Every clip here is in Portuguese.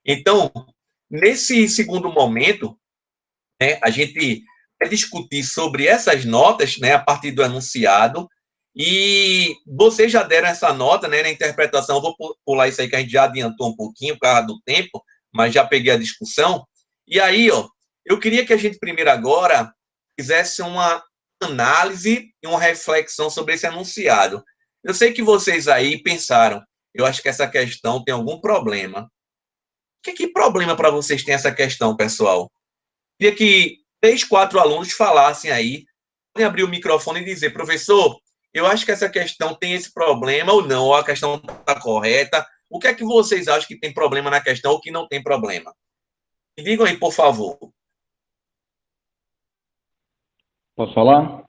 Então, nesse segundo momento, né, a gente vai discutir sobre essas notas, né, a partir do enunciado, e vocês já deram essa nota, né, na interpretação, vou pular isso aí que a gente já adiantou um pouquinho por causa do tempo, mas já peguei a discussão. E aí, ó, eu queria que a gente primeiro agora fizesse uma análise e uma reflexão sobre esse enunciado. Eu sei que vocês aí pensaram, eu acho que essa questão tem algum problema. Que problema para vocês tem essa questão, pessoal? Queria que 3, 4 alunos falassem aí, podem abrir o microfone e dizer, professor, eu acho que essa questão tem esse problema ou não, ou a questão está correta. O que é que vocês acham que tem problema na questão ou que não tem problema? Me digam aí, por favor. Posso falar?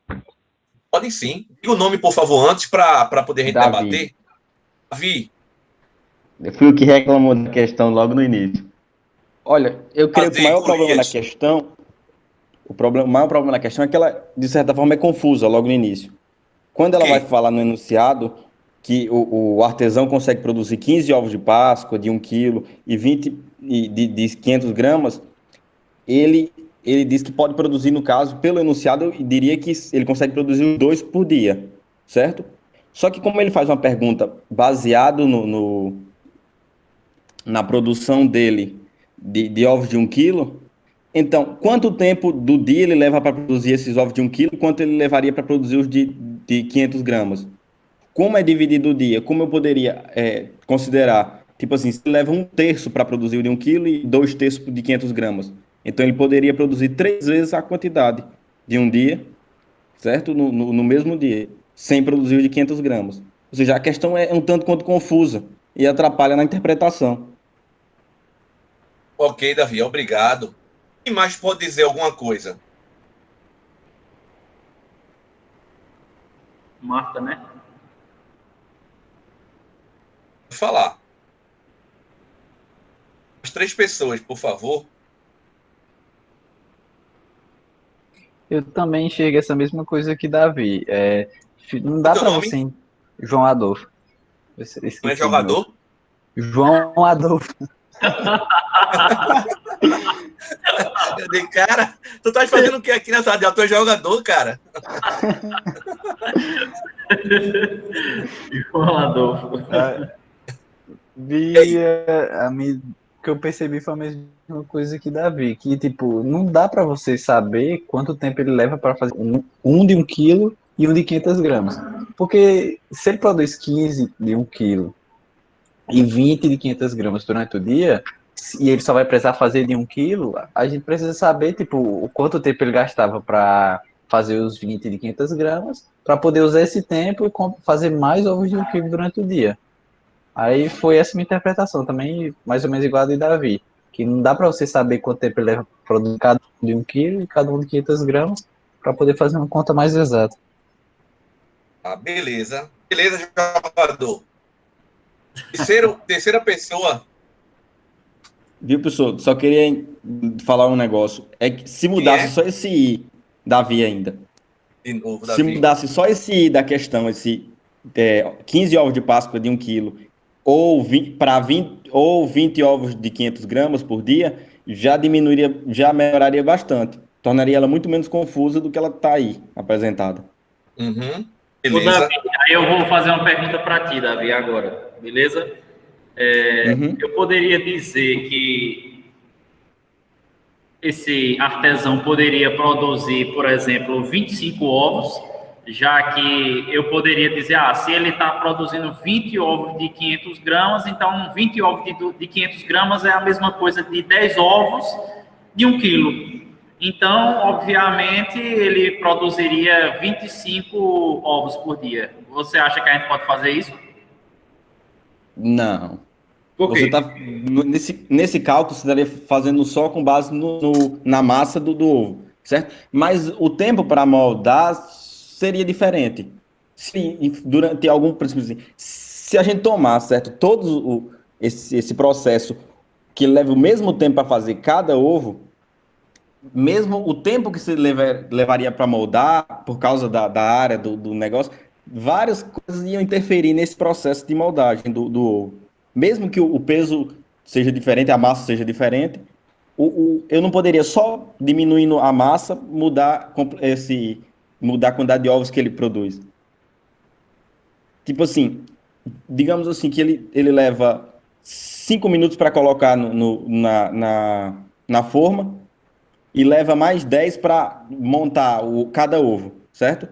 Podem sim. Diga o nome, por favor, antes, para poder a gente Davi. debater. Davi. Eu fui o que reclamou da questão logo no início. Olha, eu creio que o maior problema na questão, o maior problema na questão é que ela, de certa forma, é confusa logo no início. Quando ela vai falar no enunciado que o artesão consegue produzir 15 ovos de Páscoa de 1 quilo e 20 de 500 gramas, ele diz que pode produzir, no caso, pelo enunciado, eu diria que ele consegue produzir os 2 por dia, certo? Só que como ele faz uma pergunta baseado na produção dele de ovos de 1 quilo, então, quanto tempo do dia ele leva para produzir esses ovos de 1 quilo, quanto ele levaria para produzir os de 500 gramas? Como é dividido o dia? Como eu poderia considerar? Tipo assim, se ele leva 1/3 para produzir o de 1 quilo e 2/3 de 500 gramas. Então, ele poderia produzir 3 vezes a quantidade de um dia, certo? No mesmo dia, sem produzir o de 500 gramas. Ou seja, a questão é um tanto quanto confusa e atrapalha na interpretação. Ok, Davi, obrigado. Quem mais pode dizer alguma coisa? Marta, né? Vou falar. As 3 pessoas, por favor. Eu também enxergo essa mesma coisa que Davi. Não dá para você... João Adolfo. Não é jogador? João Adolfo. Eu dei, cara, tu tá fazendo o que aqui nessa sala de aula? Tu é jogador, cara? João Adolfo. O que eu percebi foi a mesma coisa que Davi, que tipo, não dá para você saber quanto tempo ele leva para fazer um de 1 quilo e um de 500 gramas. Porque se ele produz 15 de 1 quilo e 20 de 500 gramas durante o dia, e ele só vai precisar fazer de 1 quilo, a gente precisa saber, tipo, o quanto tempo ele gastava para fazer os 20 de 500 gramas, para poder usar esse tempo e fazer mais ovos de 1 quilo durante o dia. Aí foi essa minha interpretação, também mais ou menos igual a de Davi, que não dá para você saber quanto tempo ele leva para produzir cada um de 1 quilo e cada um de 500 gramas, para poder fazer uma conta mais exata. Ah, beleza. Beleza, jogador. Terceira pessoa. Viu, professor? Só queria falar um negócio. É que se mudasse só esse I, Davi ainda. De novo, Davi. Se mudasse só esse I da questão, esse 15 ovos de Páscoa de 1 quilo, ou 20 ovos de 500 gramas por dia, já diminuiria, já melhoraria bastante. Tornaria ela muito menos confusa do que ela está aí apresentada. Uhum. Beleza. Ô, Davi, aí eu vou fazer uma pergunta para ti, Davi, agora. Beleza? Eu poderia dizer que esse artesão poderia produzir, por exemplo, 25 ovos, já que eu poderia dizer, se ele está produzindo 20 ovos de 500 gramas, então 20 ovos de 500 gramas é a mesma coisa de 10 ovos de 1 quilo. Então, obviamente, ele produziria 25 ovos por dia. Você acha que a gente pode fazer isso? Não. Você tá, nesse cálculo, você estaria fazendo só com base na massa do ovo, certo? Mas o tempo para moldar seria diferente. Durante algum... Se a gente tomar, certo, todo esse processo que leva o mesmo tempo para fazer cada ovo, mesmo o tempo que se levaria para moldar, por causa da área do negócio, várias coisas iam interferir nesse processo de moldagem do ovo. Mesmo que o peso seja diferente, a massa seja diferente. Eu não poderia só diminuindo a massa mudar a quantidade de ovos que ele produz. Tipo assim, digamos assim que ele leva 5 minutos para colocar na forma e leva mais 10 para montar cada ovo, certo?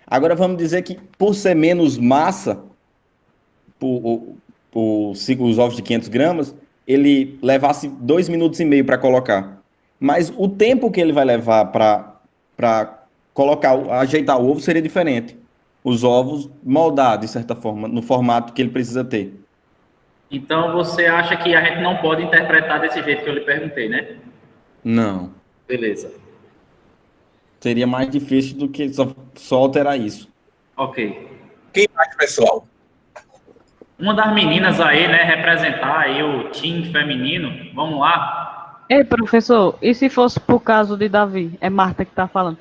Agora vamos dizer que por ser menos massa, os ovos de 500 gramas, ele levasse 2 minutos e meio para colocar. Mas o tempo que ele vai levar para colocar, ajeitar o ovo seria diferente. Os ovos moldados, de certa forma, no formato que ele precisa ter. Então, você acha que a gente não pode interpretar desse jeito que eu lhe perguntei, né? Não. Beleza. Seria mais difícil do que só alterar isso. Ok. Quem mais, pessoal? Uma das meninas aí, né, representar aí o time feminino. Vamos lá. Ei, professor, e se fosse por caso de Davi? É Marta que está falando.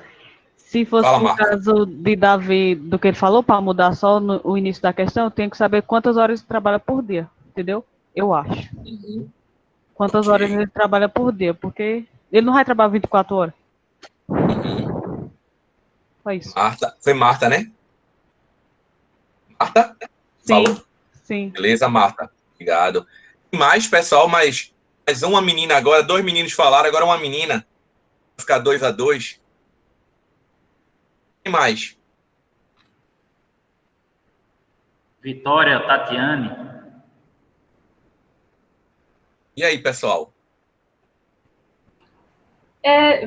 Se fosse Fala, por Marta. caso de Davi, do que ele falou, para mudar só o início da questão, eu tenho que saber quantas horas ele trabalha por dia, entendeu? Eu acho. Uhum. Quantas Ok. horas ele trabalha por dia, porque ele não vai trabalhar 24 horas. Uhum. Só isso. Marta. Foi Marta, né? Marta? Sim, Falou? sim. Beleza, Marta. Obrigado. E mais, pessoal, mais uma menina agora. 2 meninos falaram, agora uma menina. Vai ficar 2-2. Quem mais? Vitória, Tatiane. E aí, pessoal?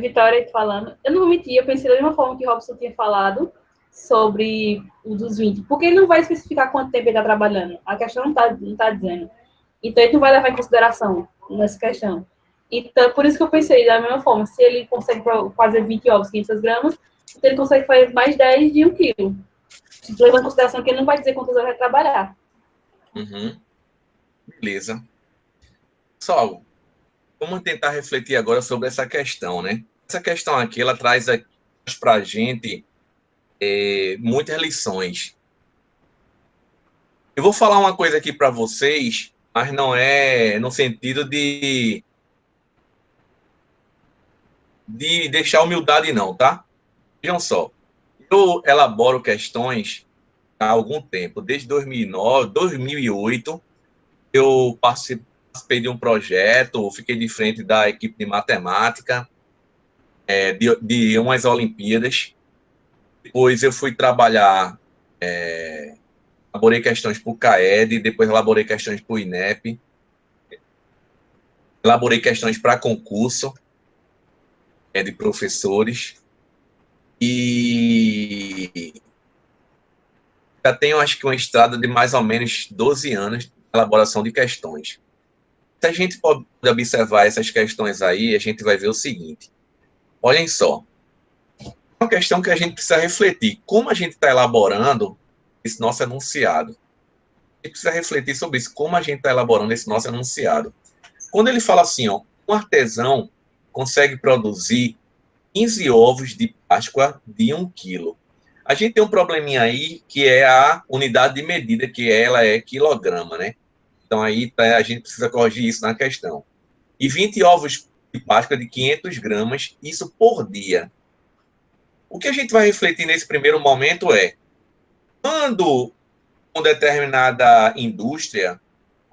Vitória falando. Eu não vou mentir, eu pensei da mesma forma que o Robson tinha falado sobre o dos 20, porque ele não vai especificar quanto tempo ele está trabalhando. A questão não tá dizendo. Então, ele não vai levar em consideração nessa questão. Então, por isso que eu pensei da mesma forma. Se ele consegue fazer 20 ovos, 500 gramas, então ele consegue fazer mais 10 de 1 quilo. Levando em consideração que ele não vai dizer quantas horas vai trabalhar. Uhum. Beleza. Pessoal, vamos tentar refletir agora sobre essa questão, né? Essa questão aqui, ela traz para a gente muitas lições. Eu vou falar uma coisa aqui para vocês, mas não é no sentido de deixar humildade, não, tá? Vejam só. Eu elaboro questões há algum tempo, desde 2009, 2008, eu participei de um projeto, fiquei de frente da equipe de matemática, de umas Olimpíadas. Depois eu fui trabalhar, elaborei questões para o CAED, depois elaborei questões para o INEP, elaborei questões para concurso de professores, e já tenho, acho que, uma estrada de mais ou menos 12 anos de elaboração de questões. Se a gente pode observar essas questões aí, a gente vai ver o seguinte. Olhem só. É uma questão que a gente precisa refletir. Como a gente está elaborando esse nosso enunciado? A gente precisa refletir sobre isso. Como a gente está elaborando esse nosso enunciado? Quando ele fala assim, ó, um artesão consegue produzir 15 ovos de Páscoa de 1 quilo. A gente tem um probleminha aí, que é a unidade de medida, que ela é quilograma, né? Então, aí a gente precisa corrigir isso na questão. E 20 ovos de Páscoa de 500 gramas, isso por dia. O que a gente vai refletir nesse primeiro momento é, quando uma determinada indústria,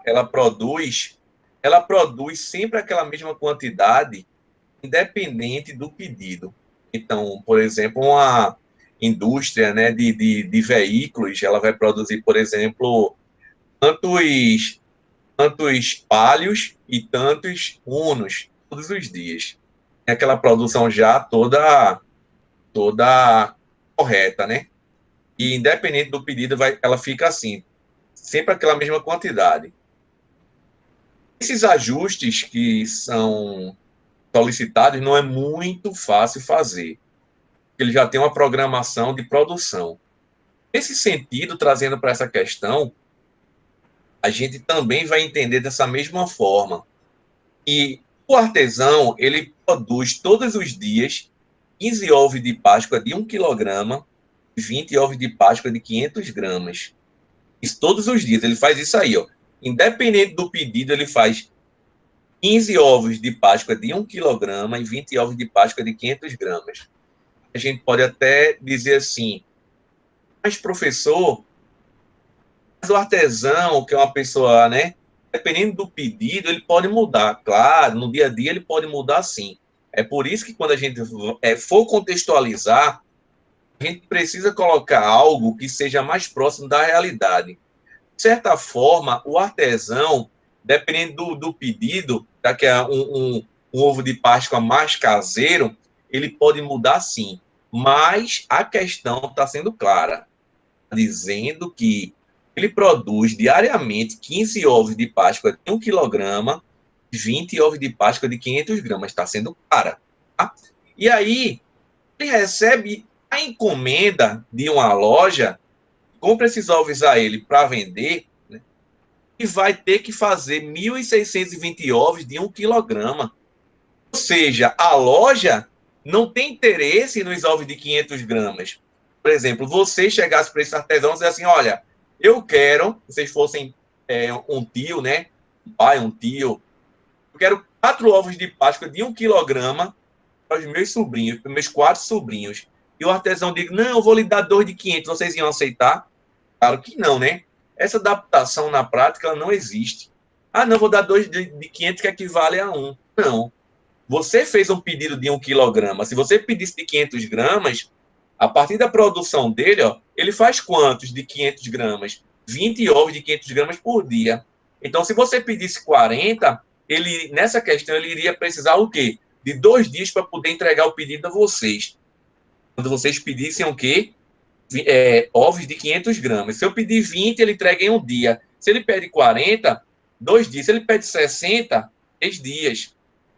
ela produz sempre aquela mesma quantidade, independente do pedido. Então, por exemplo, uma indústria, né, de veículos, ela vai produzir, por exemplo, tantos Palios e tantos Unos todos os dias. É aquela produção já toda correta, né? E independente do pedido, ela fica assim, sempre aquela mesma quantidade. Esses ajustes que são solicitados não é muito fácil fazer. Ele já tem uma programação de produção. Nesse sentido, trazendo para essa questão, a gente também vai entender dessa mesma forma. E o artesão, ele produz todos os dias 15 ovos de Páscoa de 1 quilograma e 20 ovos de Páscoa de 500 gramas. Isso todos os dias, ele faz isso aí, ó. Independente do pedido, ele faz 15 ovos de Páscoa de 1 quilograma e 20 ovos de Páscoa de 500 gramas. A gente pode até dizer assim, mas professor, mas o artesão, que é uma pessoa, né, dependendo do pedido, ele pode mudar. Claro, no dia a dia ele pode mudar sim. É por isso que quando a gente for contextualizar, a gente precisa colocar algo que seja mais próximo da realidade. De certa forma, o artesão, dependendo do pedido, já que é um ovo de Páscoa mais caseiro, ele pode mudar sim. Mas a questão está sendo clara, dizendo que ele produz diariamente 15 ovos de Páscoa de 1 quilograma, 20 ovos de Páscoa de 500 gramas. Está sendo clara. Tá? E aí, ele recebe a encomenda de uma loja, compra esses ovos a ele para vender, né, e vai ter que fazer 1.620 ovos de 1 quilograma. Ou seja, a loja não tem interesse nos ovos de 500 gramas. Por exemplo, você chegasse para esse artesão e dizer assim, olha, eu quero, vocês fossem um tio, né, um pai, um tio, eu quero 4 ovos de Páscoa de 1 quilograma para os meus sobrinhos, para os meus 4 sobrinhos. E o artesão diz, não, eu vou lhe dar 2 de 500, vocês iam aceitar? Claro que não, né? Essa adaptação na prática ela não existe. Ah, não, vou dar 2 de 500 que equivale a 1. Não. Você fez um pedido de 1 quilograma. Se você pedisse de 500 gramas, a partir da produção dele, ó, ele faz quantos de 500 gramas? 20 ovos de 500 gramas por dia. Então, se você pedisse 40, ele, nessa questão, ele iria precisar o quê? De 2 dias para poder entregar o pedido a vocês. Quando vocês pedissem o quê? Ovos de 500 gramas. Se eu pedir 20, ele entrega em 1 dia. Se ele pede 40, 2 dias. Se ele pede 60, 3 dias.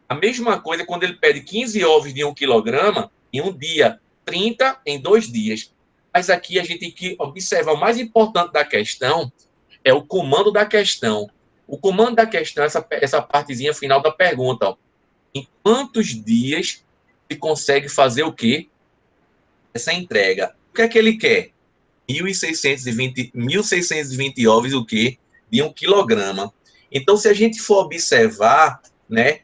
A mesma coisa quando ele pede 15 ovos de 1 quilograma em 1 dia. 30 em 2 dias. Mas aqui a gente tem que observar o mais importante da questão é o comando da questão. O comando da questão é essa partezinha final da pergunta. Ó. Em quantos dias ele consegue fazer o quê? Essa entrega. O que é que ele quer? 1.620 ovos, o quê? De 1 quilograma. Então, se a gente for observar, né,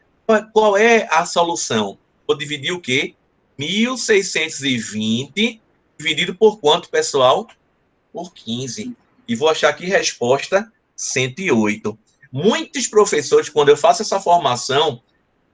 qual é a solução? Vou dividir o quê? 1.620 dividido por quanto, pessoal? Por 15. E vou achar aqui resposta 108. Muitos professores, quando eu faço essa formação,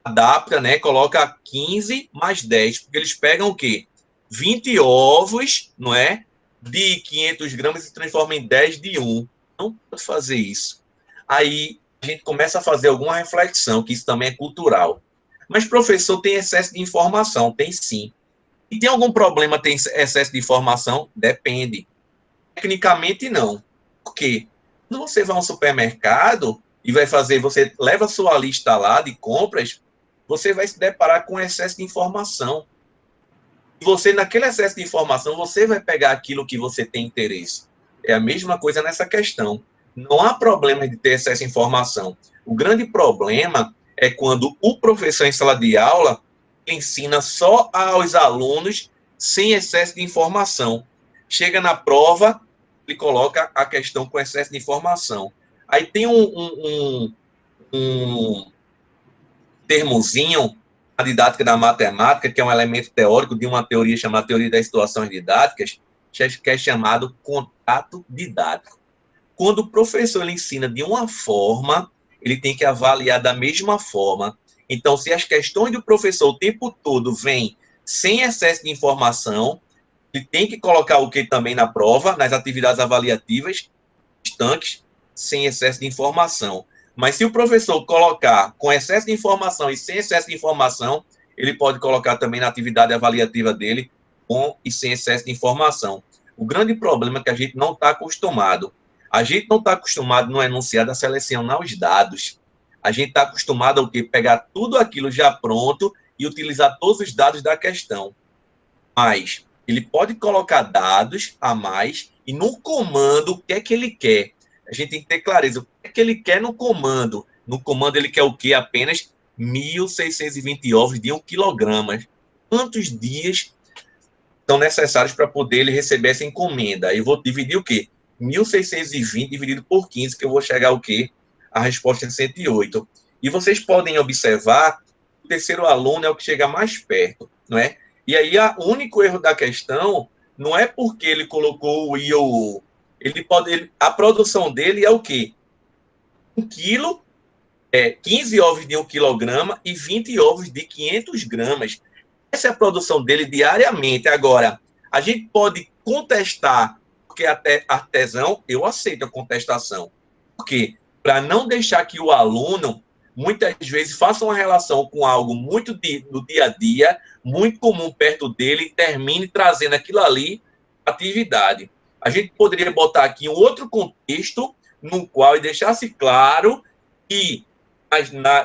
adapta, né, coloca 15 mais 10, porque eles pegam o quê? 20 ovos, não é? De 500 gramas e transforma em 10 de 1. Não pode fazer isso. Aí a gente começa a fazer alguma reflexão, que isso também é cultural. Mas, professor, tem excesso de informação? Tem sim. E tem algum problema ter excesso de informação? Depende. Tecnicamente, não. Por quê? Quando você vai a um supermercado e vai fazer, você leva a sua lista lá de compras, você vai se deparar com excesso de informação. E você, naquele excesso de informação, você vai pegar aquilo que você tem interesse. É a mesma coisa nessa questão. Não há problema de ter excesso de informação. O grande problema é quando o professor em sala de aula ensina só aos alunos sem excesso de informação. Chega na prova, ele coloca a questão com excesso de informação. Aí tem um termozinho na didática da matemática, que é um elemento teórico de uma teoria chamada teoria das situações didáticas, que é chamado contato didático. Quando o professor ele ensina de uma forma, ele tem que avaliar da mesma forma. Então, se as questões do professor o tempo todo vêm sem excesso de informação, ele tem que colocar o que também na prova, nas atividades avaliativas, estanques, sem excesso de informação. Mas se o professor colocar com excesso de informação e sem excesso de informação, ele pode colocar também na atividade avaliativa dele com e sem excesso de informação. O grande problema é que a gente não está acostumado. A gente não está acostumado no enunciado a selecionar os dados. A gente está acostumado ao quê? Pegar tudo aquilo já pronto e utilizar todos os dados da questão. Mas ele pode colocar dados a mais e no comando o que é que ele quer. A gente tem que ter clareza. O que é que ele quer no comando? No comando ele quer o quê? Apenas 1.620 ovos de 1 quilograma. Quantos dias são necessários para poder ele receber essa encomenda? Eu vou dividir o quê? 1.620 dividido por 15, que eu vou chegar ao quê? A resposta é 108. E vocês podem observar que o terceiro aluno é o que chega mais perto, não é? E aí, o único erro da questão não é porque ele colocou o I ou o. A produção dele é o quê? 1 quilo, 15 ovos de 1 quilograma e 20 ovos de 500 gramas. Essa é a produção dele diariamente. Agora, a gente pode contestar, porque até artesão, eu aceito a contestação. Por quê? Para não deixar que o aluno, muitas vezes, faça uma relação com algo muito do dia a dia, muito comum perto dele, e termine trazendo aquilo ali para atividade. A gente poderia botar aqui um outro contexto, no qual deixasse claro que,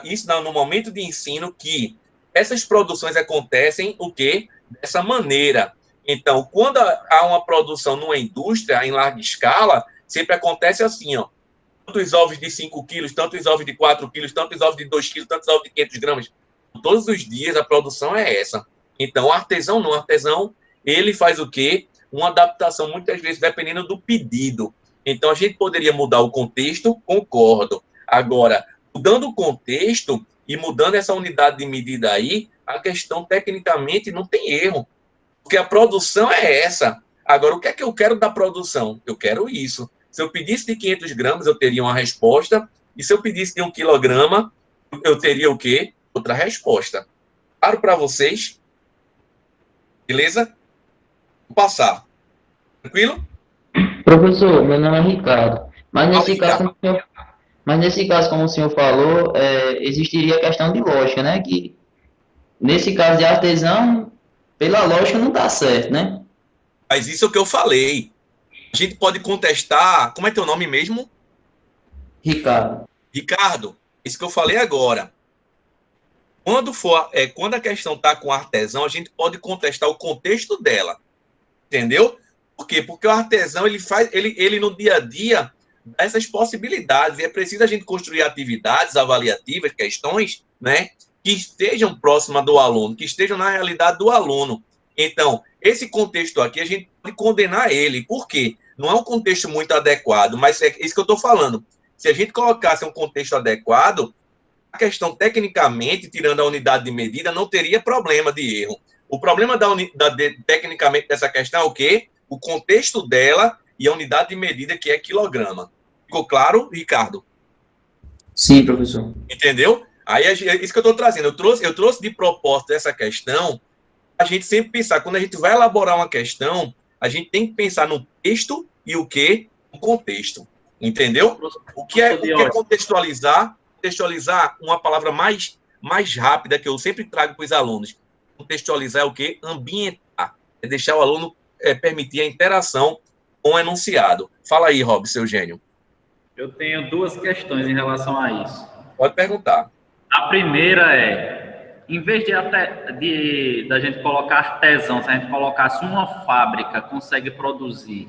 isso no momento de ensino, que essas produções acontecem o quê? Dessa maneira. Então, quando há uma produção numa indústria em larga escala, sempre acontece assim, ó. Tantos ovos de 5 quilos, tantos ovos de 4 quilos, tantos ovos de 2 quilos, tantos ovos de 500 gramas. Todos os dias a produção é essa. Então, o artesão não. O artesão, ele faz o quê? Uma adaptação, muitas vezes, dependendo do pedido. Então, a gente poderia mudar o contexto, concordo. Agora, mudando o contexto e mudando essa unidade de medida aí, a questão, tecnicamente, não tem erro. Porque a produção é essa. Agora, o que é que eu quero da produção? Eu quero isso. Se eu pedisse de 500 gramas, eu teria uma resposta. E se eu pedisse de 1 quilograma, eu teria o quê? Outra resposta. Claro para vocês? Beleza? Vou passar. Tranquilo? Professor, meu nome é Ricardo. Mas nesse caso, como o senhor falou, existiria a questão de lógica, né? Que nesse caso de artesão, pela lógica não dá certo, né? Mas isso é o que eu falei. A gente pode contestar. Como é teu nome mesmo? Ricardo. Ricardo, isso que eu falei agora. Quando a questão está com o artesão, a gente pode contestar o contexto dela. Entendeu? Por quê? Porque o artesão, ele no dia a dia, dá essas possibilidades. E é preciso a gente construir atividades avaliativas, questões, né, que estejam próximas do aluno, que estejam na realidade do aluno. Então, esse contexto aqui, a gente pode condenar ele. Por quê? Não é um contexto muito adequado, mas é isso que eu estou falando. Se a gente colocasse um contexto adequado, a questão, tecnicamente, tirando a unidade de medida, não teria problema de erro. O problema tecnicamente dessa questão é o quê? O contexto dela e a unidade de medida, que é quilograma. Ficou claro, Ricardo? Sim, professor. Entendeu? Aí é isso que eu estou trazendo. Eu trouxe de propósito essa questão, a gente sempre pensar, quando a gente vai elaborar uma questão, a gente tem que pensar no texto e o quê? O contexto. Entendeu? O que é contextualizar? Contextualizar, uma palavra mais rápida que eu sempre trago para os alunos. Contextualizar é o quê? Ambientar. É deixar o aluno permitir a interação com o enunciado. Fala aí, Rob, seu gênio. Eu tenho duas questões em relação a isso. Pode perguntar. A primeira em vez da gente colocar artesão, se a gente colocasse uma fábrica consegue produzir,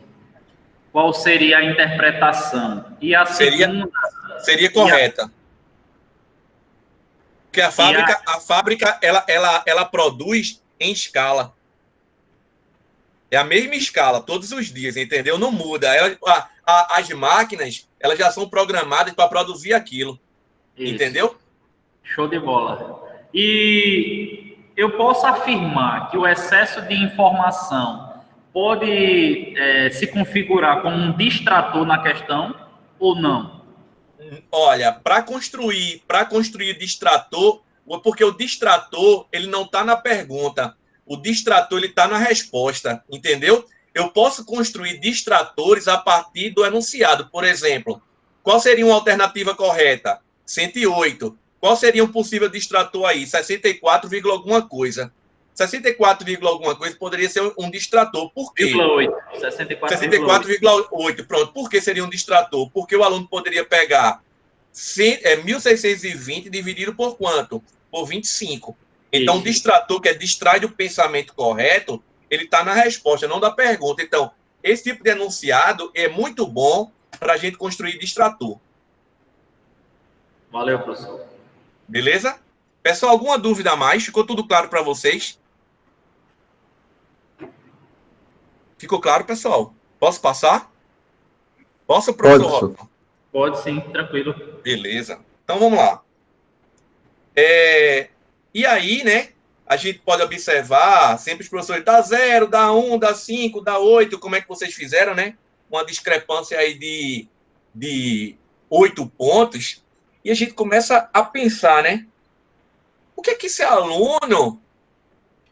qual seria a interpretação? E a segunda... Seria correta. Porque a fábrica ela produz em escala. É a mesma escala, todos os dias, entendeu? Não muda. As máquinas, elas já são programadas para produzir aquilo. Isso. Entendeu? Show de bola. E eu posso afirmar que o excesso de informação pode se configurar como um distrator na questão ou não? Olha, para construir distrator, porque o distrator, ele não está na pergunta. O distrator, ele está na resposta, entendeu? Eu posso construir distratores a partir do enunciado. Por exemplo, qual seria uma alternativa correta? 108. Qual seria um possível distrator aí? 64, alguma coisa. 64, alguma coisa poderia ser um distrator. Por quê? 64,8. Pronto. Por que seria um distrator? Porque o aluno poderia pegar 1.620 dividido por quanto? Por 25. Então, o distrator, que distrai do pensamento correto, ele está na resposta, não da pergunta. Então, esse tipo de enunciado é muito bom para a gente construir distrator. Valeu, professor. Beleza? Pessoal, alguma dúvida a mais? Ficou tudo claro para vocês? Ficou claro, pessoal? Posso passar? Posso, professor? Pode sim, tranquilo. Beleza. Então, vamos lá. E aí, né, a gente pode observar, sempre os professores, dá 0, dá 1, dá 5, dá 8, como é que vocês fizeram, né? Uma discrepância aí de 8 pontos, e a gente começa a pensar, né? O que é que esse aluno,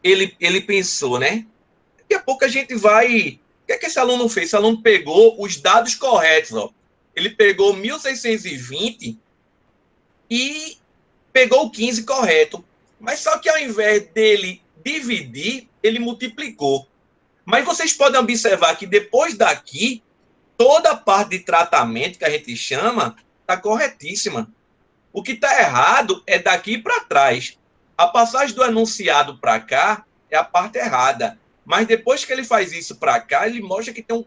ele pensou, né? Daqui a pouco a gente vai... O que é que esse aluno fez? Esse aluno pegou os dados corretos, ó. Ele pegou 1620 e pegou o 15 correto. Mas só que ao invés dele dividir, ele multiplicou. Mas vocês podem observar que depois daqui, toda a parte de tratamento que a gente chama está corretíssima. O que está errado é daqui para trás. A passagem do enunciado para cá é a parte errada. Mas depois que ele faz isso para cá, ele mostra que tem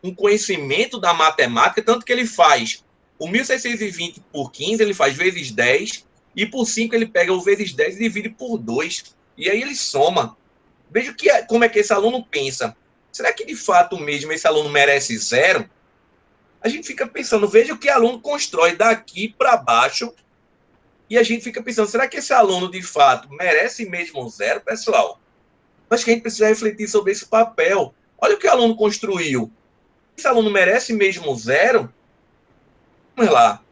um conhecimento da matemática, tanto que ele faz o 1620 por 15, ele faz vezes 10, e por 5 ele pega o vezes 10 e divide por 2. E aí ele soma. Veja como é que esse aluno pensa. Será que de fato mesmo esse aluno merece 0? A gente fica pensando, veja o que o aluno constrói daqui para baixo, e a gente fica pensando, será que esse aluno de fato merece mesmo 0, pessoal? Acho que a gente precisa refletir sobre esse papel. Olha o que o aluno construiu. Esse aluno merece mesmo 0? Vamos lá.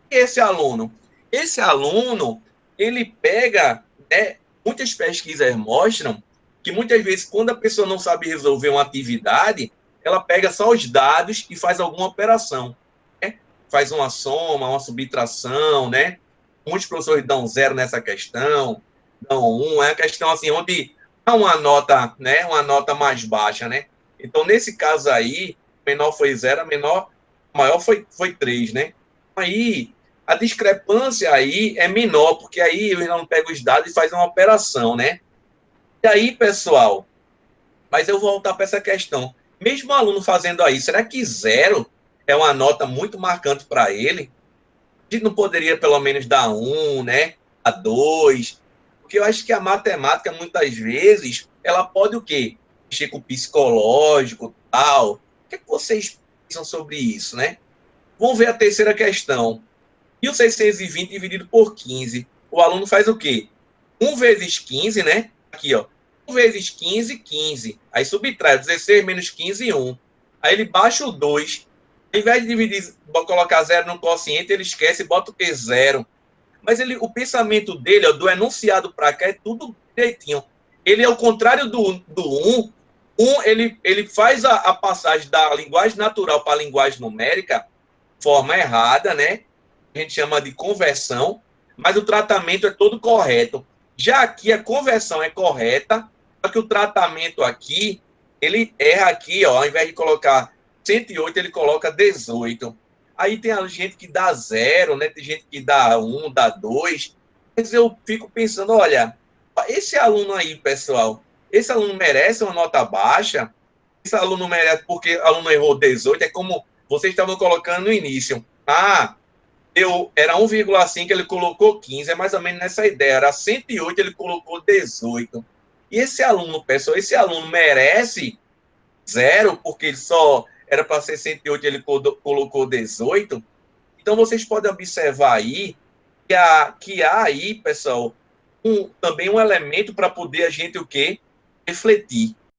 E esse aluno? Esse aluno, ele pega, né, muitas pesquisas mostram que muitas vezes, quando a pessoa não sabe resolver uma atividade, ela pega só os dados e faz alguma operação. Né? Faz uma soma, uma subtração, né? Muitos professores dão 0 nessa questão, dão 1, é uma questão assim, onde há uma nota, né? Uma nota mais baixa, né? Então, nesse caso aí, o menor foi 0, a maior foi 3, né? Aí, a discrepância aí é menor, porque aí eu não pego os dados e faz uma operação, né? E aí, pessoal, mas eu vou voltar para essa questão. Mesmo o aluno fazendo aí, será que 0 é uma nota muito marcante para ele? A gente não poderia pelo menos dar 1, né? A 2? Porque eu acho que a matemática, muitas vezes, ela pode o quê? Mexer com o psicológico, tal. O que é que vocês pensam sobre isso, né? Vamos ver a terceira questão. 1.620 dividido por 15. O aluno faz o quê? 1 vezes 15, né? Aqui, ó. 1 vezes 15, 15. Aí subtrai 16 menos 15, 1. Aí ele baixa o 2. Ao invés de dividir, colocar 0 no quociente, ele esquece e bota o quê? 0. Mas o pensamento dele, ó, do enunciado para cá, é tudo direitinho. Ele é o contrário do 1. Ele faz a passagem da linguagem natural para a linguagem numérica de forma errada, né? A gente chama de conversão, mas o tratamento é todo correto. Já aqui a conversão é correta, só que o tratamento aqui, ele erra aqui, ó, ao invés de colocar 108, ele coloca 18. Aí tem a gente que dá 0, né? Tem gente que dá 1, dá 2. Mas eu fico pensando, olha, esse aluno aí, pessoal, esse aluno merece uma nota baixa? Esse aluno merece porque o aluno errou 18? É como vocês estavam colocando no início. Era 1,5, ele colocou 15, é mais ou menos nessa ideia. Era 108, ele colocou 18. E esse aluno, pessoal, esse aluno merece 0, porque ele só era para ser 108, ele colocou 18. Então, vocês podem observar aí que há aí, pessoal, também um elemento para poder a gente o quê? Refletir.